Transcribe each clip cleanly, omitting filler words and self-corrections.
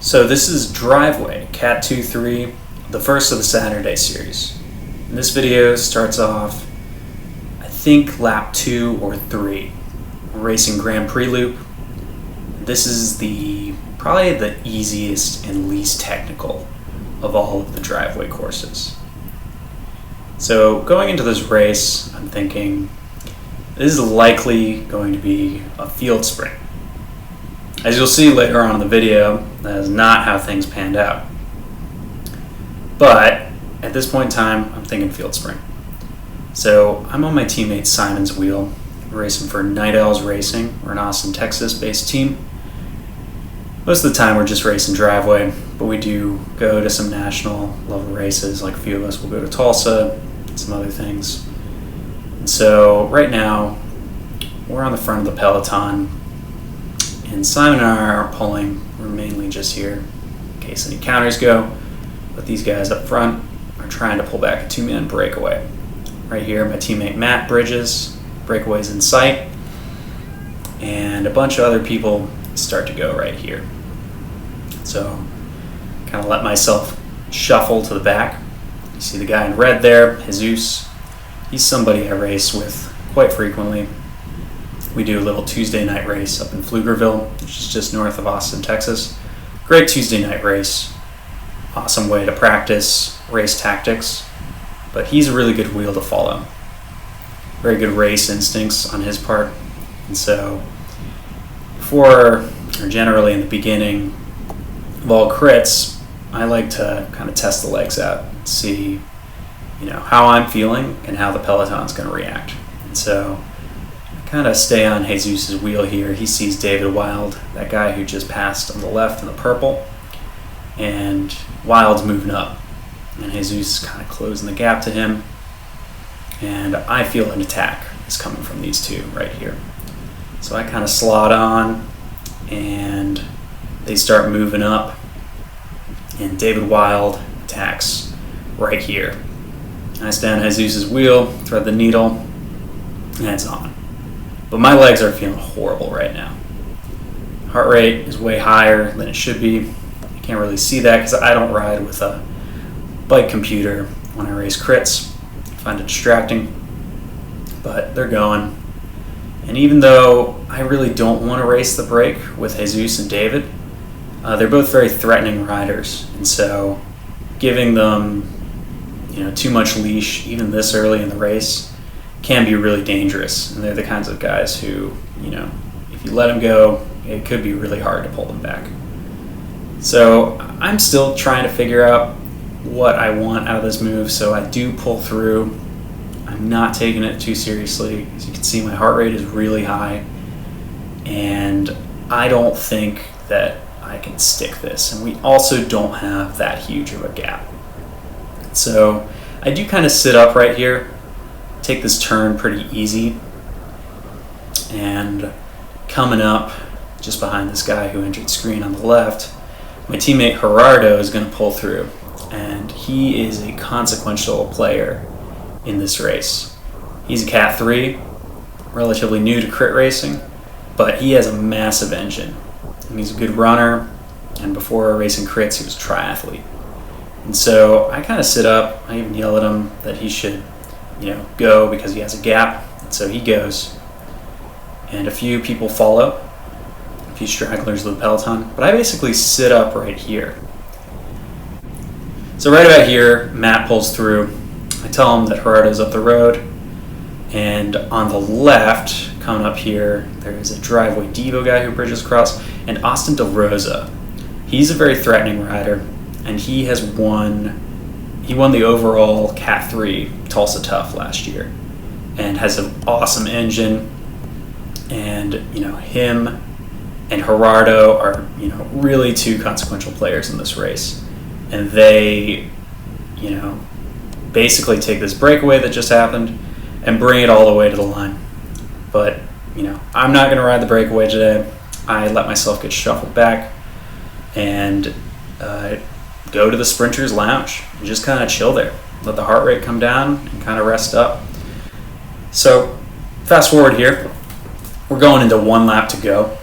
So this is Driveway, Cat 2-3, the first of the Saturday series. And this video starts off, I think, lap 2 or 3. We're racing Grand Prix Loop. This is probably the easiest and least technical of all of the driveway courses. So going into this race, I'm thinking this is likely going to be a field sprint. As you'll see later on in the video, that is not how things panned out. But at this point in time, I'm thinking field sprint. So I'm on my teammate Simon's wheel, racing for Night Owls Racing. We're an Austin, Texas-based team. Most of the time we're just racing driveway, but we do go to some national level races, like a few of us will go to Tulsa, and some other things. And so right now, we're on the front of the peloton, and Simon and I are pulling. We're mainly just here in case any counters go, but these guys up front are trying to pull back a 2-man breakaway. Right here, my teammate Matt Bridges, breakaway's in sight, and a bunch of other people start to go right here. So, kind of let myself shuffle to the back. You see the guy in red there, Jesus. He's somebody I race with quite frequently. We do a little Tuesday night race up in Pflugerville, which is just north of Austin, Texas. Great Tuesday night race. Awesome way to practice race tactics. But he's a really good wheel to follow. Very good race instincts on his part. And so, generally in the beginning of all crits, I like to kind of test the legs out, see, how I'm feeling and how the peloton's going to react. And so I kind of stay on Jesus' wheel here. He sees David Wild, that guy who just passed on the left in the purple, and Wild's moving up, and Jesus is kind of closing the gap to him, and I feel an attack is coming from these two right here. So I kind of slot on, and they start moving up, and David Wild attacks right here. I stand on Jesus' wheel, thread the needle, and it's on. But my legs are feeling horrible right now. Heart rate is way higher than it should be. You can't really see that because I don't ride with a bike computer when I race crits. I find it distracting, but they're going. And even though I really don't want to race the break with Jesus and David, they're both very threatening riders. And so giving them too much leash, even this early in the race, can be really dangerous. And they're the kinds of guys who, if you let them go, it could be really hard to pull them back. So I'm still trying to figure out what I want out of this move, so I do pull through. I'm not taking it too seriously. As you can see, my heart rate is really high, and I don't think that I can stick this. And we also don't have that huge of a gap. So I do kind of sit up right here, take this turn pretty easy, and coming up just behind this guy who entered screen on the left, my teammate Gerardo is going to pull through, and he is a consequential player in this race. He's a Cat 3, relatively new to crit racing, but he has a massive engine, and he's a good runner, and before racing crits he was a triathlete. And so I kind of sit up. I even yell at him that he should, go because he has a gap. And so he goes. And a few people follow, a few stragglers of the peloton. But I basically sit up right here. So right about here, Matt pulls through. I tell him that Gerardo's up the road. And on the left, coming up here, there's a Driveway Devo guy who bridges across, and Austin DeRosa. He's a very threatening rider. And he won the overall Cat 3 Tulsa Tough last year, and has an awesome engine. And him and Gerardo are really two consequential players in this race, and they basically take this breakaway that just happened and bring it all the way to the line. But I'm not going to ride the breakaway today. I let myself get shuffled back and go to the Sprinters Lounge and just kind of chill there. Let the heart rate come down and kind of rest up. So, fast forward here. We're going into one lap to go.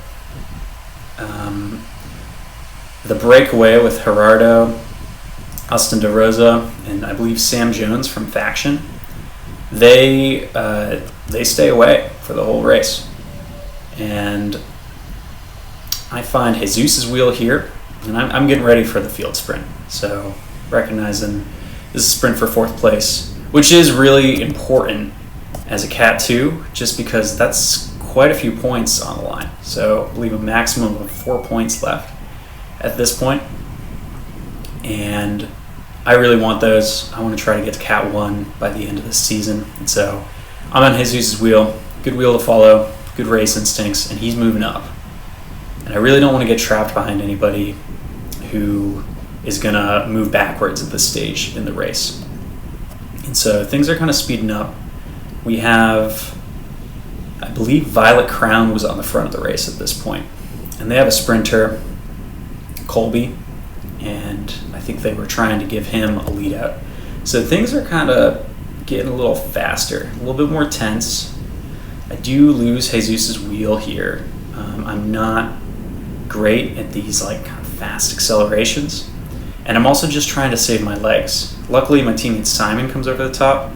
The breakaway with Gerardo, Austin De Rosa, and I believe Sam Jones from Faction, they stay away for the whole race. And I find Jesus' wheel here, and I'm getting ready for the field sprint. So recognizing this is a sprint for 4th place, which is really important as a Cat 2, just because that's quite a few points on the line. So I believe a maximum of 4 points left at this point. And I really want those. I want to try to get to Cat 1 by the end of this season. And so I'm on Jesus' wheel. Good wheel to follow, good race instincts, and he's moving up. And I really don't want to get trapped behind anybody who is going to move backwards at this stage in the race. And so things are kind of speeding up. We have, I believe Violet Crown was on the front of the race at this point. And they have a sprinter, Colby, and I think they were trying to give him a lead out. So things are kind of getting a little faster, a little bit more tense. I do lose Jesus' wheel here. I'm not great at these like kind of fast accelerations, and I'm also just trying to save my legs. Luckily, my teammate Simon comes over the top,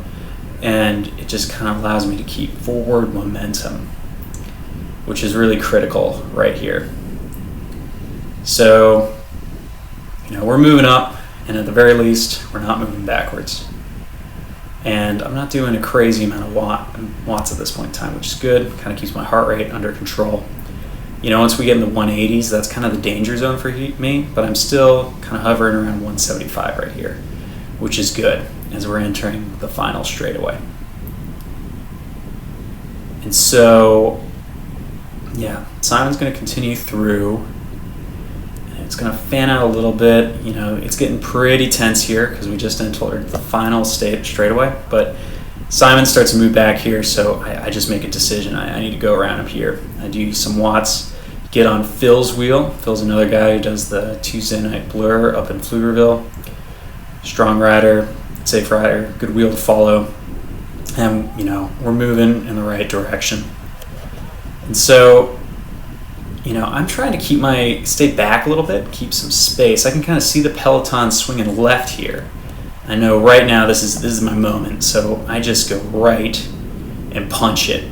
and it just kind of allows me to keep forward momentum, which is really critical right here. So, we're moving up, and at the very least, we're not moving backwards. And I'm not doing a crazy amount of watts at this point in time, which is good. Kind of keeps my heart rate under control. Once we get in the 180s, that's kind of the danger zone for me, but I'm still kind of hovering around 175 right here, which is good as we're entering the final straightaway. And so, Simon's going to continue through. It's going to fan out a little bit. It's getting pretty tense here because we just entered the final straightaway. But Simon starts to move back here, so I just make a decision. I need to go around him here. I do some watts, get on Phil's wheel. Phil's another guy who does the Tuesday Night Blur up in Pflugerville. Strong rider, safe rider, good wheel to follow. And, we're moving in the right direction. And so, I'm trying to stay back a little bit, keep some space. I can kind of see the peloton swinging left here. I know right now this is my moment, so I just go right and punch it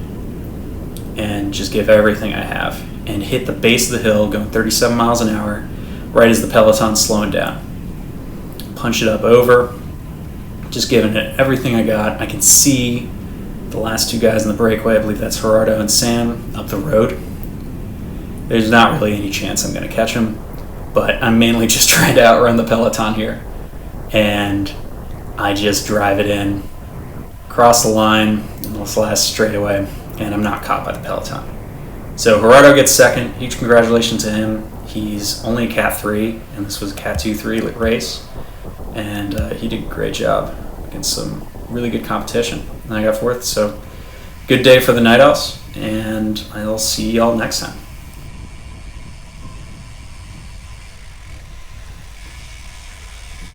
and just give everything I have and hit the base of the hill going 37 miles an hour right as the peloton's slowing down. Punch it up over, just giving it everything I got. I can see the last 2 guys in the breakaway. I believe that's Gerardo and Sam up the road. There's not really any chance I'm going to catch him, but I'm mainly just trying to outrun the peloton here. And I just drive it in, cross the line in this last straightaway, and I'm not caught by the peloton. So Gerardo gets second. Huge congratulations to him. He's only a Cat 3, and this was a Cat 2-3 race. And he did a great job against some really good competition. And I got 4th, so good day for the Night Owls, and I'll see y'all next time.